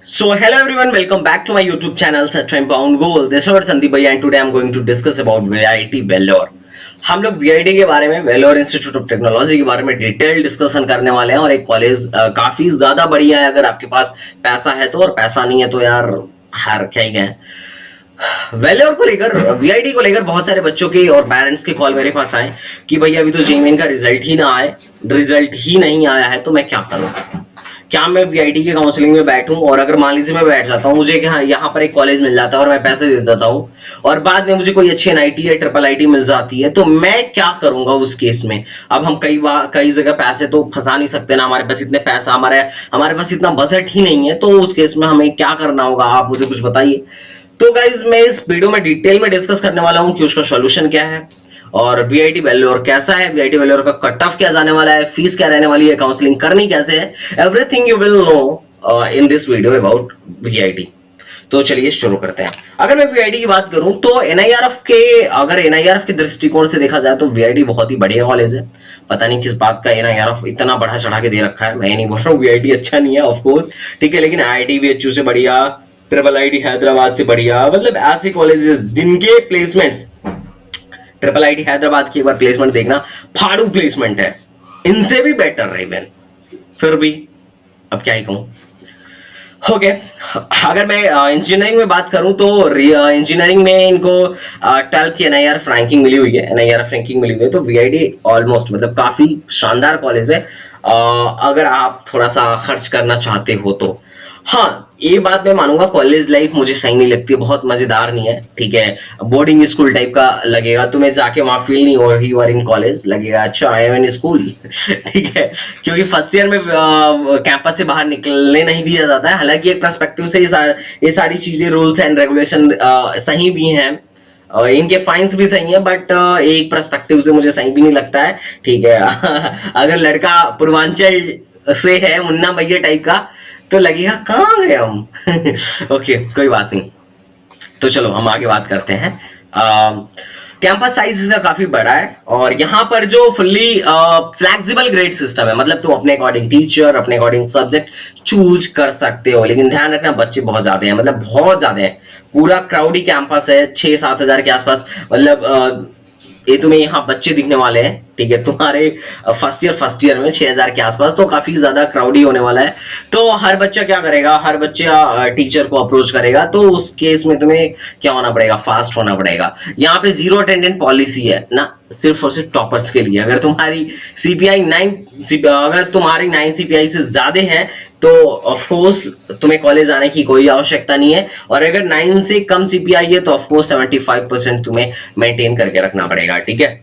So hello everyone, welcome back to my YouTube channel Such Pound Goal. This is Sandeep Bhaiya and today I'm going to discuss about VIT Vellore. हम लोग VIT के बारे में, Vellore institute of technology के बारे में detail discussion करने वाले हैं और एक कॉलेज काफी ज्यादा बढ़िया है अगर आपके पास पैसा है तो, और पैसा नहीं है तो यार खैर क्या ही गए। वेलोर को लेकर, VIT को लेकर बहुत सारे बच्चों के और पेरेंट्स के कॉल मेरे पास आए कि भैया अभी तो जेईई का रिजल्ट ही नहीं आया है तो मैं क्या करूं, क्या मैं VIT के काउंसलिंग में बैठूं, और अगर मान लीजिए मैं बैठ जाता हूं, मुझे यहाँ पर एक कॉलेज मिल जाता है और मैं पैसे दे देता हूं और बाद में मुझे कोई अच्छी NIT या IIIT मिल जाती है तो मैं क्या करूंगा उस केस में। अब हम कई जगह पैसे तो फंसा नहीं सकते ना, हमारे पास इतने पैसा, हमारे पास इतना बजट ही नहीं है, तो उस केस में हमें क्या करना होगा, आप मुझे कुछ बताइए। तो गाइज मैं इस वीडियो में डिटेल में डिस्कस करने वाला हूं कि उसका सॉल्यूशन क्या है और VIT वेल्योर कैसा है, VIT वेल्योर का कट ऑफ क्या जाने वाला है, फीस क्या रहने वाली है, काउंसलिंग करनी कैसे है, everything you will know in this video about VIT। तो चलिए शुरू करते हैं। अगर मैं VIT की बात करूं तो NIRF के दृष्टिकोण से देखा जाए तो VIT बहुत ही बढ़िया कॉलेज है। पता नहीं किस बात का NIRF इतना बढ़ा चढ़ा के दे रखा है। मैं ये नहीं बोल रहा हूँ VIT अच्छा नहीं है, ऑफकोर्स ठीक है, लेकिन IIT से बढ़िया, IIIT हैदराबाद से बढ़िया, मतलब ऐसे कॉलेजेस जिनके प्लेसमेंट्स, IIIT हैदराबाद की एक बार प्लेसमेंट देखना, फाड़ू प्लेसमेंट है, इनसे भी बेटर रही मैन। फिर भी अब क्या ही कहूं। ओके, अगर मैं इंजीनियरिंग में बात करूं तो इंजीनियरिंग में इनको 12 की NIRF रैंकिंग मिली हुई है, तो VIT ऑलमोस्ट मतलब काफी शानदार कॉलेज है अगर आप थोड़ा सा खर्च करना चाहते हो तो। हाँ, ये बात मैं मानूंगा, कॉलेज लाइफ मुझे सही नहीं लगती, बहुत मजेदार नहीं है, ठीक है, बोर्डिंग स्कूल टाइप का लगेगा, तुम्हें जाके वहां फील नहीं होगा यू आर इन कॉलेज, लगेगा अच्छा आई एम इन स्कूल ठीक है, क्योंकि फर्स्ट ईयर में कैंपस से बाहर निकलने नहीं दिया जाता है। हालांकि एक पर्सपेक्टिव से ये सारी चीजें, रूल्स एंड रेगुलेशन सही भी हैं, इनके फाइन्स भी सही है, बट एक पर्सपेक्टिव से मुझे सही भी नहीं लगता है, ठीक है अगर लड़का पूर्वांचल से है, मुन्ना भैया टाइप का, तो लगेगा कहां गए हम ओके कोई बात नहीं। तो चलो हम आगे बात करते हैं। कैंपस साइज इसका काफी बड़ा है और यहाँ पर जो फुल्ली फ्लेक्सिबल ग्रेड सिस्टम है, मतलब तुम अपने अकॉर्डिंग टीचर, अपने अकॉर्डिंग सब्जेक्ट चूज कर सकते हो, लेकिन ध्यान रखना बच्चे बहुत ज्यादा हैं, मतलब बहुत ज्यादा है, पूरा क्राउडी कैंपस है, 6-7 हजार के आसपास, मतलब ये तुम्हें यहाँ बच्चे दिखने वाले हैं, ठीक है, तुम्हारे फर्स्ट ईयर में 6,000 के आसपास, तो काफी ज्यादा क्राउडी होने वाला है। तो हर बच्चा क्या करेगा, हर बच्चा टीचर को अप्रोच करेगा, तो उस केस में तुम्हें क्या होना पड़ेगा, फास्ट होना पड़ेगा। यहाँ पे 0 अटेंडेंस पॉलिसी है ना, सिर्फ और सिर्फ टॉपर्स के लिए। अगर तुम्हारी तुम्हारी 9 CPI से ज्यादा है तो ऑफकोर्स तुम्हें कॉलेज आने की कोई आवश्यकता नहीं है, और अगर 9 से कम CPI है तो ऑफकोर्स 75% तुम्हें मेंटेन करके रखना पड़ेगा, ठीक है।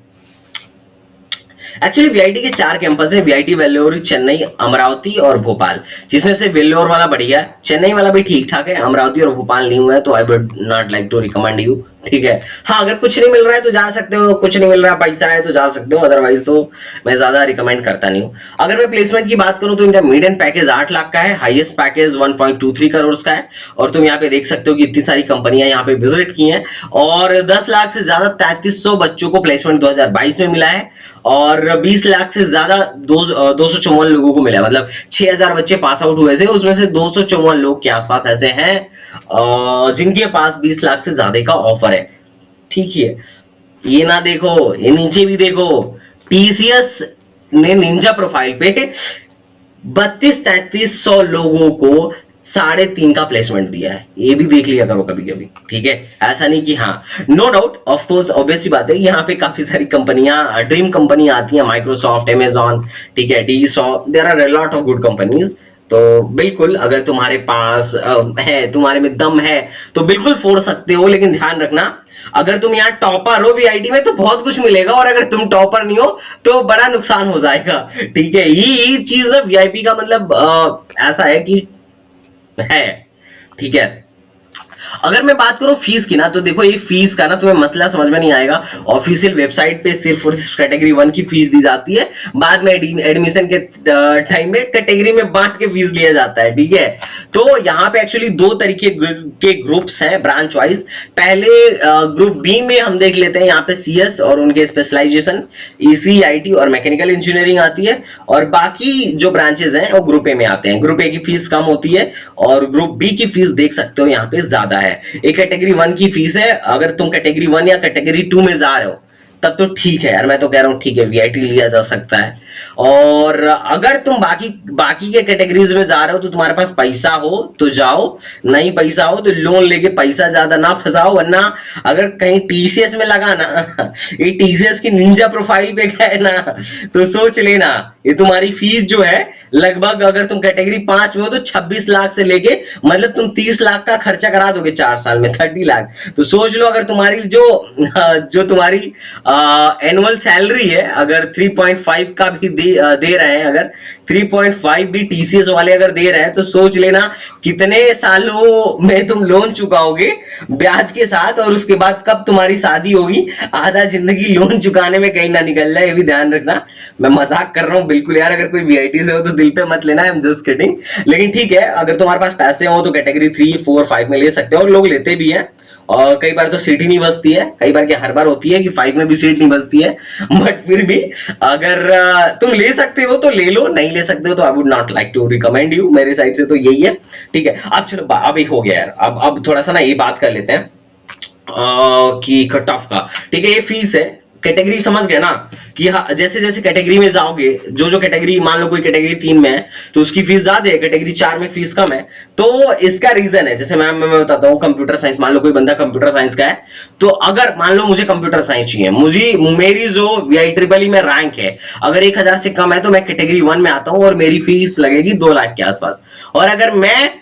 एक्चुअली VIT के 4 कैंपस है, VIT वेल्लोर, चेन्नई, अमरावती और भोपाल, जिसमें से वेल्लोर वाला बढ़िया है, चेन्नई वाला भी ठीक ठाक है, अमरावती और भोपाल नहीं हुआ है, तो I would not like to recommend you, ठीक है। हाँ, अगर कुछ नहीं मिल रहा है तो जा सकते हो, कुछ नहीं मिल रहा पैसा है तो जा सकते हो, अदरवाइज तो मैं ज्यादा रिकमेंड करता नहीं हूँ। अगर मैं प्लेसमेंट की बात करूँ तो इनका मीडियन पैकेज 8 लाख का है, हाईएस्ट पैकेज 1.23 करोड़ का है, और तुम यहाँ पे देख सकते हो कि इतनी सारी कंपनियां यहाँ पे विजिट की हैं, और 10 लाख से ज्यादा 3300 बच्चों को प्लेसमेंट 2022 में मिला है, और 20 लाख से ज्यादा 254 लोगों को मिला, मतलब 6,000 बच्चे पास आउट हुए थे, उसमें से 254 लोग के आसपास ऐसे हैं जिनके पास 20 लाख से ज्यादा का ऑफर है, ठीक है। ये ना देखो, ये नीचे भी देखो, TCS ने निंजा प्रोफाइल पे 32-3300 लोगों को 3.5 का प्लेसमेंट दिया है, ये भी देख लिया करो कभी कभी, ठीक है। ऐसा नहीं कि हाँ, no doubt, of course obvious सी बात है, यहाँ पे काफी सारी कंपनियां, ड्रीम कंपनी आती हैं, माइक्रोसॉफ्ट, Amazon, ठीक है, DSO, there are a lot of good companies. तो बिल्कुल अगर तुम्हारे पास है, तुम्हारे में दम है तो बिल्कुल फोड़ सकते हो, लेकिन ध्यान रखना अगर तुम यहाँ टॉपर हो VIT में तो बहुत कुछ मिलेगा, और अगर तुम टॉपर नहीं हो तो बड़ा नुकसान हो जाएगा, ठीक है। ये चीज ना VIP का मतलब ऐसा है कि है, ठीक है। अगर मैं बात करूं फीस की ना, तो देखो ये फीस का ना तुम्हें मसला समझ में नहीं आएगा। ऑफिशियल वेबसाइट पे सिर्फ और सिर्फ कैटेगरी 1 की फीस दी जाती है, बाद में एडमिशन के टाइम में कैटेगरी में बांट के फीस लिया जाता है, ठीक है। तो यहाँ पे एक्चुअली दो तरीके के ग्रुप्स हैं ब्रांच वाइज। पहले ग्रुप बी में हम देख लेते हैं, यहाँ पे सीएस और उनके स्पेशलाइजेशन ईसी, आईटी और मैकेनिकल इंजीनियरिंग आती है, और बाकी जो ब्रांचेस हैं वो ग्रुप ए में आते हैं। ग्रुप ए की फीस कम होती है और ग्रुप बी की फीस देख सकते हो यहाँ पे ज्यादा है। एक कैटेगरी 1 की फीस है, अगर तुम कैटेगरी 1 या कैटेगरी 2 में जा रहे हो तब तो ठीक है यार, मैं तो कह रहा हूं ठीक है, वीआईटी लिया जा सकता है। और अगर तुम बाकी के कैटेगरीज में जा रहे हो तो तुम्हारे पास पैसा हो तो जाओ, नहीं पैसा हो तो लोन लेके पैसा ज्यादा ना फंसाओ, वरना अगर कहीं टीसीएस में लगा ना ये टीसीएस की निंजा प्रोफाइल पे गए ना तो सोच लेना ये तुम्हारी फीस जो है लगभग, अगर तुम कैटेगरी 5 में हो तो 26 लाख से लेके मतलब तुम 30 लाख का खर्चा करा दोगे 4 साल में, 30 लाख। तो सोच लो अगर तुम्हारी जो तुम्हारी एनुअल सैलरी है अगर 3.5 का भी दे रहे हैं, अगर 3.5 भी टीसीएस वाले अगर दे रहे हैं, तो सोच लेना कितने सालों में तुम लोन चुकाओगे ब्याज के साथ, और उसके बाद कब तुम्हारी शादी होगी। आधा जिंदगी लोन चुकाने में कहीं ना निकल जाए, ये भी ध्यान रखना। मैं मजाक कर रहा हूं बिल्कुल यार, अगर कोई वीआईटी से हो तो दिल पे मत लेना, आई एम जस्ट किडिंग। लेकिन ठीक है, अगर तुम्हारे पास पैसे हो तो कैटेगरी 3, 4, 5 में ले सकते हो, और लोग लेते भी हैं। और कई बार तो सीट ही नहीं बचती है, कई बार क्या हर बार होती है कि 5 में भी सीट नहीं बचती है, बट फिर भी अगर तुम ले सकते हो तो ले लो, नहीं ले सकते हो तो I would not like to recommend you. मेरे साइड से तो यही है, ठीक है। अब चलो अब हो गया यार, अब थोड़ा सा ना ये बात कर लेते हैं कि कट ऑफ का, ठीक है। ये फीस है, कैटेगरी समझ गए ना कि हाँ, जैसे जैसे कैटेगरी में जाओगे, जो कैटेगरी, मान लो कोई कैटेगरी 3 में है तो उसकी फीस ज्यादा है, कैटेगरी 4 में फीस कम है। तो इसका रीजन है, जैसे मैं बताता हूँ, कंप्यूटर साइंस, मान लो कोई बंदा कंप्यूटर साइंस का है, तो अगर मान लो मुझे कंप्यूटर साइंस चाहिए, मेरी जो VIEEE में रैंक है अगर 1000 से कम है तो मैं कैटेगरी 1 में आता हूं और मेरी फीस लगेगी 2 लाख के आसपास। और अगर मैं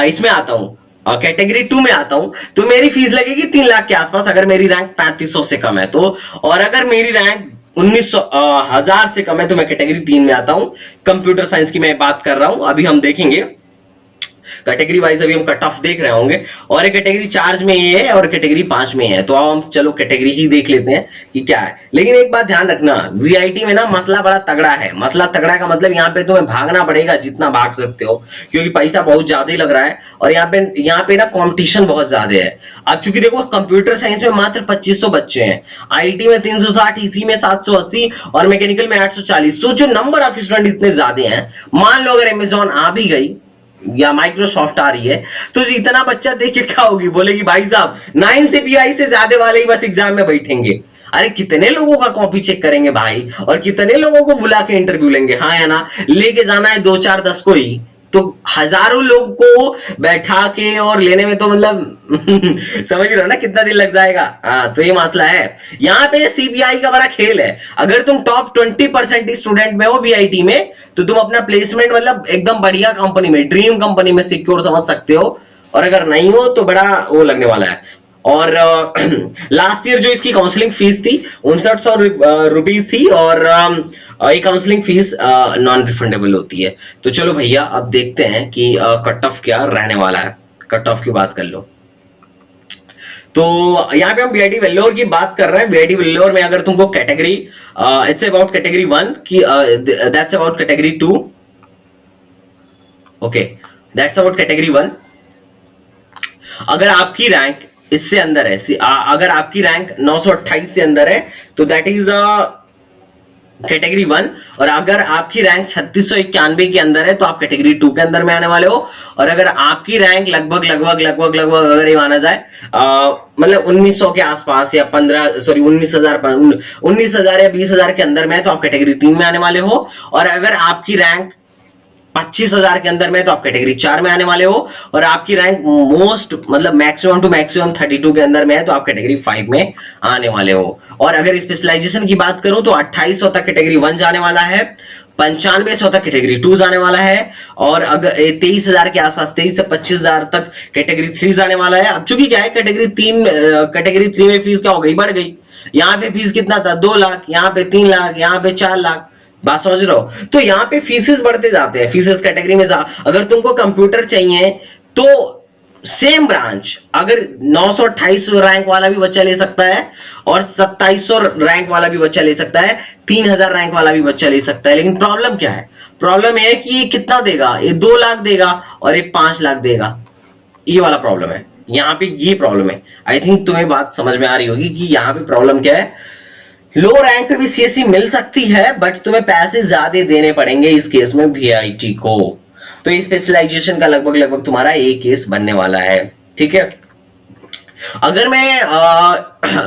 इसमें आता हूं, कैटेगरी 2 में आता हूं तो मेरी फीस लगेगी 3 लाख के आसपास, अगर मेरी रैंक 3500 से कम है तो। और अगर मेरी रैंक 19,000 से कम है तो मैं कैटेगरी 3 में आता हूं। कंप्यूटर साइंस की मैं बात कर रहा हूं, अभी हम देखेंगे कैटेगरी वाइज, अभी हम कट ऑफ देख रहे होंगे। और एक कैटेगरी 4 में ये है और कैटेगरी 5 में है, तो अब हम चलो कैटेगरी ही देख लेते हैं कि क्या है। लेकिन एक बात ध्यान रखना, वीआईटी में ना मसला बड़ा तगड़ा है। मसला तगड़ा का मतलब यहाँ पे तुम्हें भागना पड़ेगा जितना भाग सकते हो, क्योंकि पैसा बहुत ज्यादा ही लग रहा है, और यहाँ पे ना कॉम्पिटिशन बहुत ज्यादा है। अब चूंकि देखो कंप्यूटर साइंस में मात्र 2500 बच्चे हैं, आईटी में 360, इसी में 780 और मैकेनिकल में 840। सोचो नंबर ऑफ स्टूडेंट इतने ज्यादा हैं। मान लो अगर अमेजॉन आ भी गई या माइक्रोसॉफ्ट आ रही है तो इतना बच्चा देख के क्या होगी, बोलेगी भाई साहब 9 CPI से ज्यादा वाले ही बस एग्जाम में बैठेंगे। अरे कितने लोगों का कॉपी चेक करेंगे भाई, और कितने लोगों को बुला के इंटरव्यू लेंगे, हाँ या ना। लेके जाना है 2, 4, 10 को ही, तो हजारों लोग को बैठा के और लेने में तो मतलब समझ रहे हो ना कितना दिन लग जाएगा। हाँ, तो ये मसला है। यहाँ पे सीबीआई का बड़ा खेल है। अगर तुम टॉप 20% स्टूडेंट में हो वीआईटी में तो तुम अपना प्लेसमेंट मतलब एकदम बढ़िया कंपनी में, ड्रीम कंपनी में सिक्योर समझ सकते हो, और अगर नहीं हो तो बड़ा वो लगने वाला है। और लास्ट ईयर जो इसकी काउंसलिंग फीस थी 5900 रुपीज थी, और ये काउंसलिंग फीस नॉन रिफंडेबल होती है। तो चलो भैया अब देखते हैं कि कट ऑफ क्या रहने वाला है। कट ऑफ की बात कर लो, तो यहाँ पे हम बीआईटी वेल्लोर की बात कर रहे हैं। बीआईटी वेल्लोर में अगर तुमको कैटेगरी इट्स अबाउट कैटेगरी 1 की, that's about category 2, okay that's about category 1। अगर आपकी रैंक इससे अंदर है, अगर आपकी रैंक 928 से अंदर है तो दैट इज कैटेगरी 1, और अगर आपकी रैंक 3691 के अंदर है तो आप कैटेगरी 2 के अंदर में आने वाले हो। और अगर आपकी रैंक लगभग अगर ये माना जाए मतलब 1900 के आसपास या 19,000 या 20,000 के अंदर में है तो आप कैटेगरी 3 में आने वाले हो। और अगर आपकी रैंक 25,000 के अंदर में तो आप कैटेगरी 4 में आने वाले हो, और आपकी रैंक मोस्ट मतलब मैक्सिमम टू मैक्सिमम 32 के अंदर में है तो आप कैटेगरी 5 में आने वाले हो। और अगर स्पेशलाइजेशन की बात करूं तो 2800 तक कैटेगरी 1 जाने वाला है, 9500 तक कैटेगरी 2 जाने वाला है, और अगर 23,000 के आसपास 23 से 25,000 तक कैटेगरी 3 जाने वाला है। अब चूंकि क्या है कैटेगरी 3 में फीस क्या हो गई, बढ़ गई। यहाँ पे फीस कितना था, 2 लाख, यहाँ पे 3 लाख, यहाँ पे 4 लाख, बात समझ रहे हो। तो यहाँ पे फीसेस बढ़ते जाते हैं। फीसेस कैटेगरी में अगर तुमको कंप्यूटर चाहिए तो सेम ब्रांच अगर 928 रैंक वाला भी बच्चा ले सकता है और 2700 रैंक वाला भी बच्चा ले सकता है, 3000 रैंक वाला भी बच्चा ले सकता है। लेकिन प्रॉब्लम क्या है? प्रॉब्लम यह है कि ये कितना देगा, ये 2 लाख देगा और ये 5 लाख देगा। ये वाला प्रॉब्लम है यहां पे, ये प्रॉब्लम है। आई थिंक तुम्हें बात समझ में आ रही होगी कि यहां पे प्रॉब्लम क्या है। लो रैंक पे भी सीएससी मिल सकती है बट तुम्हें पैसे ज्यादा देने पड़ेंगे इस केस में वीआईटी को। तो ये स्पेशलाइजेशन का लगभग लगभग तुम्हारा एक केस बनने वाला है, ठीक है। अगर मैं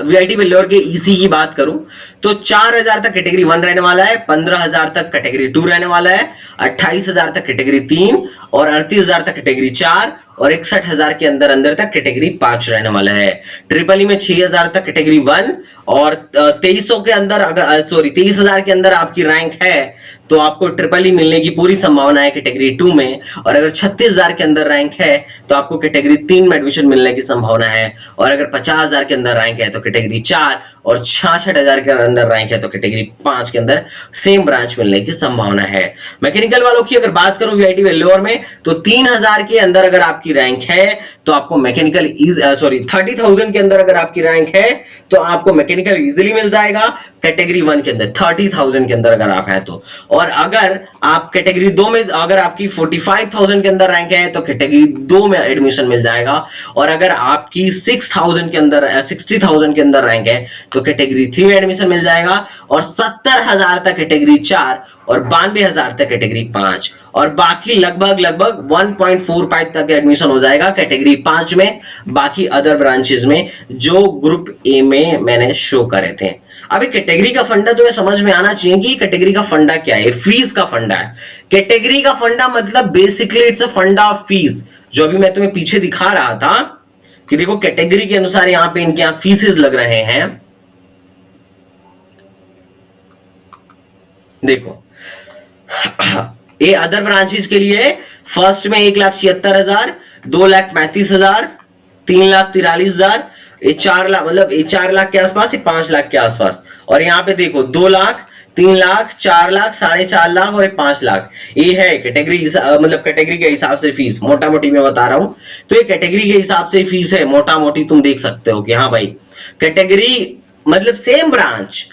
वीआईटी वेल्लोर के ईसी की बात करूं तो 4000 तक कैटेगरी 1 रहने वाला है, 15000 तक कैटेगरी 2 रहने वाला है, 28000 तक कैटेगरी 3 और 38000 तक कैटेगरी 4 और 61000 के अंदर अंदर तक कैटेगरी 5 रहने वाला है। ट्रिपल ई में 6000 तक कैटेगरी 1 और 2300 के अंदर अगर 23,000 के अंदर आपकी रैंक है तो आपको ट्रिपल ई मिलने की पूरी संभावना है कैटेगरी 2 में। और अगर 36,000 के अंदर रैंक है तो आपको कैटेगरी 3 में एडमिशन मिलने की संभावना है। और अगर 50,000 के अंदर रैंक है तो कैटेगरी 4 और 66,000 के अंदर रैंक है तो कैटेगरी 5 के अंदर सेम ब्रांच मिलने की संभावना है। मैकेनिकल वालों की अगर बात करूं वीआईटी वेल्लोर में तो 3,000 के अंदर अगर आपकी रैंक है तो आपको मैकेनिकल 30,000 के अंदर अगर आपकी रैंक है तो आपको मैकेनिकल इजीली मिल जाएगा कैटेगरी 1 के अंदर 30,000 के अंदर अगर आप हैं तो। और अगर आप कैटेगरी 2 में अगर आपकी 45,000 के अंदर रैंक है तो कैटेगरी 2 में एडमिशन मिल जाएगा। और अगर आपकी 60,000 के अंदर 60,000 के अंदर रैंक है तो कैटेगरी 3 में एडमिशन मिल जाएगा। और 70,000 तक कैटेगरी 4 और 92,000 तक कैटेगरी 5 और बाकी लगभग 1.45 तक एडमिशन हो जाएगा कैटेगरी 5 में, बाकी अदर ब्रांचेस में जो ग्रुप ए में मैंने शो करे थे। अभी कैटेगरी का फंडा तुम्हें समझ में आना चाहिए कि कैटेगरी का फंडा क्या है। फीस का फंडा है कैटेगरी का फंडा, मतलब बेसिकली इट्स अ फंडा ऑफ फीस। जो अभी मैं तुम्हें पीछे दिखा रहा था कि देखो कैटेगरी के अनुसार यहां पे इनके यहां फीसेस लग रहे हैं। देखो ये अदर ब्रांचेस के लिए फर्स्ट में 1,76,000, 2,35,000, 3,43,000, ये 4 लाख, मतलब ये 4 लाख के आसपास, ये 5 लाख के आसपास। और यहाँ पे देखो 2 लाख, 3 लाख, 4 लाख, 4.5 लाख और 5 लाख। ये है कैटेगरी, मतलब कैटेगरी के हिसाब से फीस, मोटा मोटी मैं बता रहा हूं। तो ये कैटेगरी के हिसाब से फीस है, मोटा मोटी तुम देख सकते हो कि हाँ भाई कैटेगरी मतलब सेम ब्रांच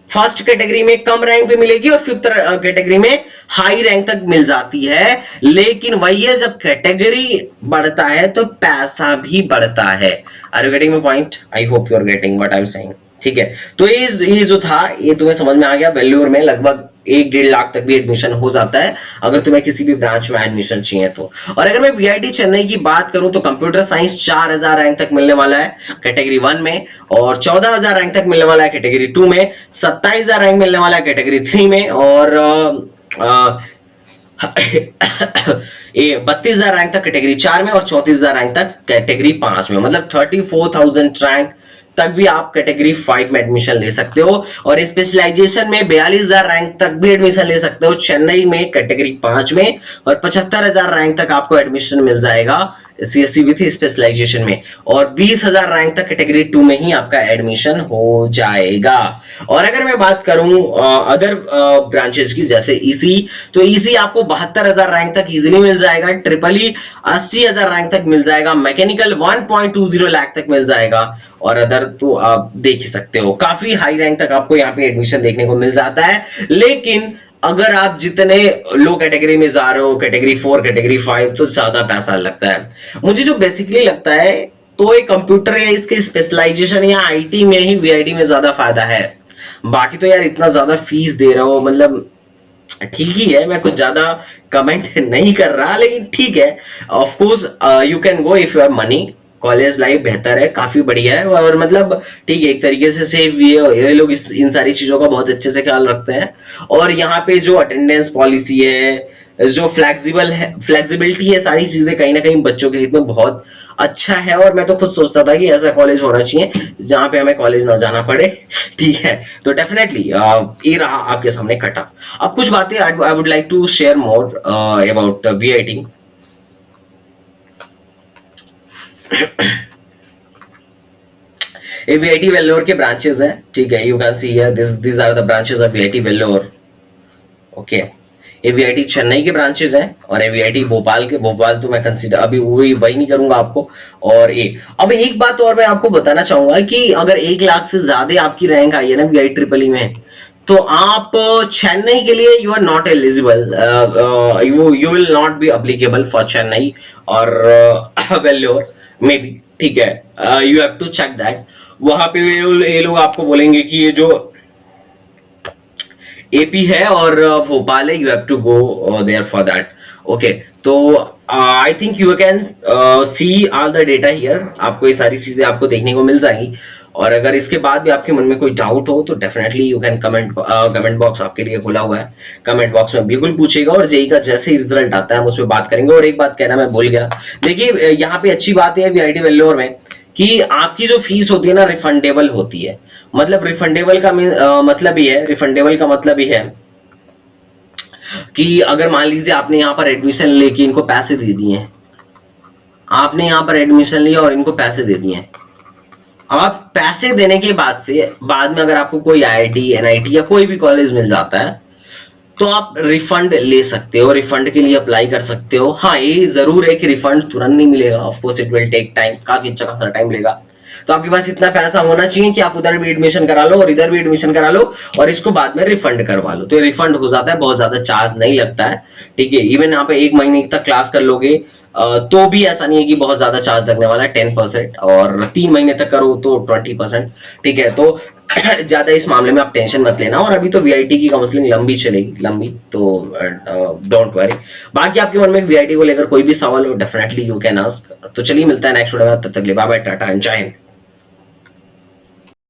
फर्स्ट कैटेगरी में कम रैंक पे मिलेगी और फिफ्थ कैटेगरी में हाई रैंक तक मिल जाती है। लेकिन वही है, जब कैटेगरी बढ़ता है तो पैसा भी बढ़ता है। Are you getting my point? I hope you are getting what I am saying, ठीक है। तो ये जो था ये तुम्हें समझ में आ गया। वेल्लोर में लगभग 1-1.5 लाख तक भी एडमिशन हो जाता है अगर तुम्हें किसी भी ब्रांच में एडमिशन चाहिए तो। और अगर मैं वीआईटी चेन्नई की बात करूं तो कंप्यूटर साइंस 4,000 रैंक तक मिलने वाला है कैटेगरी 1 में और 14,000 रैंक तक मिलने वाला है कैटेगरी 2 में, 27,000 रैंक मिलने वाला है कैटेगरी 3 में और ये 32,000 रैंक तक कैटेगरी 4 में और 34,000 रैंक तक कैटेगरी 5 में, मतलब 34,000 रैंक तक भी आप कैटेगरी 5 में एडमिशन ले सकते हो। और स्पेशलाइजेशन में 42,000 रैंक तक भी एडमिशन ले सकते हो चेन्नई में कैटेगरी 5 में और 75,000 रैंक तक आपको एडमिशन मिल जाएगा सीएससी विथ स्पेशलाइजेशन में और 20,000 रैंक तक कैटेगरी 2 में ही आपका एडमिशन हो जाएगा। और अगर मैं बात करूं अदर ब्रांचेस की जैसे ईसी, तो ईसी आपको 72,000 रैंक तक इजीली मिल जाएगा, ट्रिपल ई 80,000 रैंक तक मिल जाएगा, मैकेनिकल 1.20 लाख तक मिल जाएगा और अदर तो आप देख ही सकते हो काफी हाई रैंक तक आपको यहाँ पे एडमिशन देखने को मिल जाता है। लेकिन अगर आप जितने लो कैटेगरी में जा रहे हो कैटेगरी 4 कैटेगरी 5 तो ज्यादा पैसा लगता है। मुझे जो बेसिकली लगता है तो ये कंप्यूटर या इसके स्पेशलाइजेशन या आईटी में ही वीआईटी में ज्यादा फायदा है। बाकी तो यार इतना ज्यादा फीस दे रहे हो, मतलब ठीक ही है, मैं कुछ ज्यादा कमेंट नहीं कर रहा, लेकिन ठीक है। Of course you can go if you have money. College life बेहतर है, काफी बढ़िया है और मतलब ठीक है एक तरीके से सेफ भी है। ये लोग इन सारी चीजों का बहुत अच्छे से ख्याल रखते हैं। और यहाँ पे जो अटेंडेंस पॉलिसी है, जो फ्लेक्सिबिलिटी है, सारी चीजें कहीं ना कहीं बच्चों के हित में बहुत अच्छा है। और मैं तो खुद सोचता था कि ऐसा कॉलेज होना चाहिए जहां पे हमें कॉलेज ना जाना पड़े, ठीक है। तो डेफिनेटली ये रहा आपके सामने कट ऑफ। अब कुछ बातें I would like to share more about VIT. ये वीआईटी वेल्लोर के ब्रांचेस हैं, ठीक है। You can see here this are the branches of VIT Vellore, okay. ये वीआईटी चेन्नई के ब्रांचेज हैं और ये वीआईटी भोपाल के। भोपाल तो मैं कंसीडर अभी वही नहीं करूंगा आपको। और ये अब एक बात और मैं आपको बताना चाहूंगा कि अगर 1 लाख से ज्यादा आपकी रैंक आई है ना वीआईटी ट्रिपल ई में, तो आप चेन्नई के लिए you are not eligible, you will not be applicable for Chennai और वेल्लोर मे बी, ठीक है। You have to check that. वहां पे ये लोग आपको बोलेंगे कि ये जो एपी है और भोपाल है, you have to go there for that. Okay, तो I think you can see all the data here. आपको ये सारी चीजें आपको देखने को मिल जाएंगी। और अगर इसके बाद भी आपके मन में कोई डाउट हो तो definitely you can comment box आपके लिए खुला हुआ है। कमेंट बॉक्स में बिल्कुल पूछेगा और जेई का जैसे ही रिजल्ट आता है हम उस पर बात करेंगे। और एक बात कहना मैं भूल गया, देखिए यहाँ पे अच्छी बात है वीआईटी वेल्लोर में कि आपकी जो फीस होती है ना रिफंडेबल होती है। मतलब रिफंडेबल का मतलब ही है, रिफंडेबल का मतलब ही है कि अगर मान लीजिए आपने यहाँ पर एडमिशन लेके इनको पैसे दे दिए हैं, आपने यहाँ पर एडमिशन लिया और इनको पैसे दे दिए हैं, आप पैसे देने के बाद में अगर आपको कोई आईआईटी एनआईटी या कोई भी कॉलेज मिल जाता है तो आप रिफंड ले सकते हो, रिफंड के लिए अप्लाई कर सकते हो। हाँ, ये जरूर है कि रिफंड तुरंत नहीं मिलेगा, of course it will take time, काफी अच्छा खासा टाइम लेगा। तो आपके पास इतना पैसा होना चाहिए कि आप उधर भी एडमिशन करा लो और इधर भी एडमिशन करा लो और इसको बाद में रिफंड करवा लो। तो ये रिफंड हो जाता है, बहुत ज्यादा चार्ज नहीं लगता है, ठीक है। इवन यहाँ पे 1 महीने तक क्लास कर लोगे तो भी ऐसा नहीं है कि बहुत ज्यादा चार्ज लगने वाला है, 10%, और 3 महीने तक करो तो 20%, ठीक है। तो ज्यादा इस मामले में आप टेंशन मत लेना। और अभी तो वीआईटी की काउंसलिंग लंबी चलेगी, लंबी, तो डोंट वरी। बाकी आपके मन में वीआईटी को लेकर कोई भी सवाल हो डेफिनेटली यू कैन आस्क। तो चलिए मिलता है नेक्स्ट वीडियो में, तब तक के लिए बाय बाय, टाटा एंड जय हिंद।